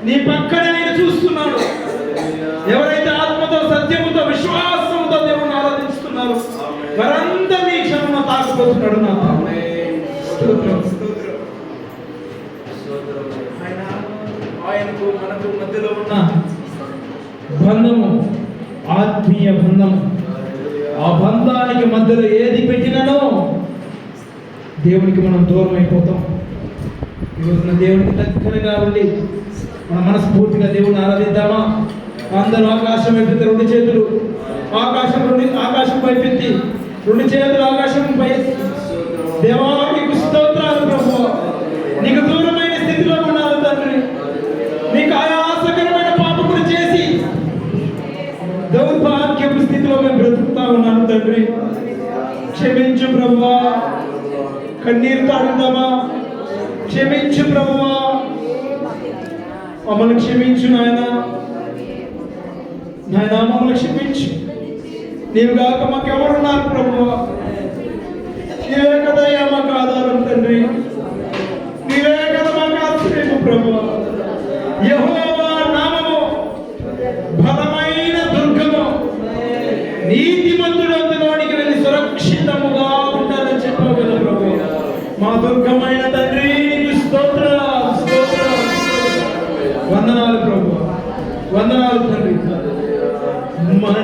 నీ పక్కన ఆయన చూస్తున్నాడు. ఎవరైతే ఆత్మతో సత్యముతో విశ్వాసముతో దేవుని ఆరాధిస్తున్నారు వారందరూ నీ క్షణంలో తాకపోతున్నాడు. నా ఆయనకు మనకు మధ్యలో ఉన్న బంధము ఆత్మీయ బంధము. ఆ బంధానికి మధ్యలో ఏది పెట్టినానో దేవునికి మనం దూరం అయిపోతాం. ఈరోజున దేవునికి దగ్గరగా ఉండి మన మనస్ఫూర్తిగా దేవుని ఆరాధిద్దామా? అందరూ ఆకాశం వైపెత్తి రెండు చేతులు ఆకాశం వైపెత్తి రెండు చేతులు ఆకాశంపై. దేవా నీకు స్తోత్రాలు ప్రభువా. నీకు దూరమైన స్థితిలో ఉన్నాను తండ్రి. నీకు ఆయాసకరమైన పాపములు చేసి దౌర్భాగ్యపు స్థితిలో మేము బ్రతుకుతా ఉన్నాను తండ్రి. క్షమించు ప్రభువా. కన్నీరుతో అడుగుదామా? క్షమించు ప్రభువా, మమ్మల్ని క్షమించు నాయన. మమ్మల్ని క్షమించు. నీవు కాక మాకెవరున్నారు ప్రభువా? నీవే కదయ్యా మాకు ఆధారం తండ్రి. నీవే కదా మాకు ఆశ్రయము ప్రభువా. యెహోవా నామము బలమైన దుర్గము. నీతిమంతుడు అందులోనికి వెళ్ళి సురక్షితముగా ఉండాలని చెప్పావు కదా ప్రభు. మా దుర్గమైన తండ్రి నీకు వందనాలు ప్రభు. వందనాలు తండ్రి. మన